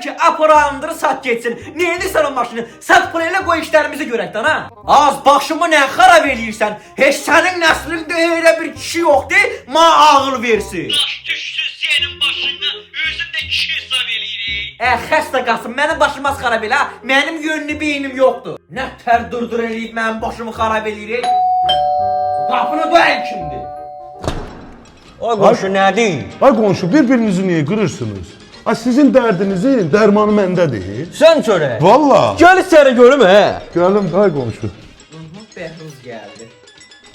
ki aparandırı sat geçsin. Neyinirsən o maşını? Sat parayla qoy işlərimizi görək də, ha? Az başımı nə xarab eləyirsən? Heç sənin nəslində elə bir kişi yoxdur, ma ağıl versin. Baş düşsün senin başına, özün de kişi hesap eləyirik. Xəstə Qasım, mənim başım az xarab elə, mənim yönlü beynim yoxdur. Nə tər durdur eləyib mənim başımı xarab eləyir? Qapını döyən kimdir? Ay qonşu nədir? Ay qonşu, bir-birinizi niyə qırırsınız? Ay sizin dərdinizin dərmanı məndədir. Sən çörək. Valla. Gəl içəri görüm Gəlim, ay qonşu. Bəhruz gəldi.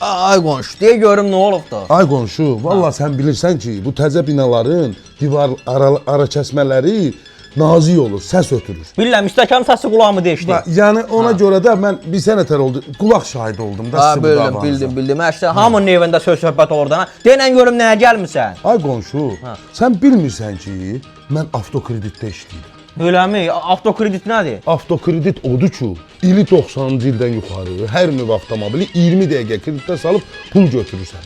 Ay qonşu, deyə görüm nə olub da. Ay qonşu, valla sən bilirsən ki, bu təzə binaların divar ara kəsmələri nazik olur, səs ötürür. Bilirəm, istəkan səsi qulağımı deşdi. Yəni ona görə də mən bir sənətər oldu, qulaq şahidi oldum da sizin bu davanıza. Bildim. Əşdə hamının evində söz-söhbət oradan. Denən görüm nəyə gəlmisən? Ay qonşu, sən bilmirsən ki, mən avtokreditdə işləyirəm. Eləmi? Avtokredit nədir? Avtokredit odur ki, ili 90-cı ildən yuxarı hər növ avtomobili 20 dəqiqə kreditdə salıb pul götürürsən.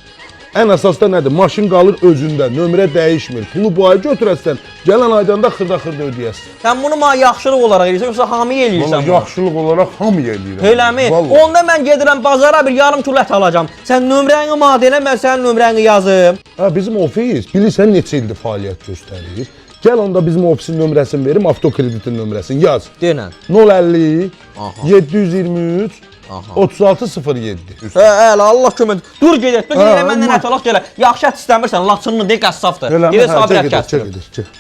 Ən əsas da nədir? Maşın qalır özündə, nömrə dəyişmir. Pulu bu ay götürəsən, gələn aydan da xırda-xırda ödəyəsən. Sən bunu mənə yaxşılıq olaraq eləyirsən, yoxsa hamıya eləyirsən? Valla yaxşılıq olaraq hamıya eləyirəm. Eləmi? Vallahi. Onda mən gedirəm bazara bir yarım kilo ət alacağam. Sən nömrəni mənə denə, mən sənin nömrəni yazım. Ha, bizim ofis bilirsən neçə ildir fəaliyyət göstərir. Gəl onda bizim ofisin nömrəsini verim, avtokreditin nömrəsini yaz. Denən. 050 Aha. 723 3607. Allah kömək. Dur gedək, dur gedək məndən ət alaq gələ. Yaxşı ət istəmirsən, laçınını de qəssafdır. Gedə sabir ət kəsdir.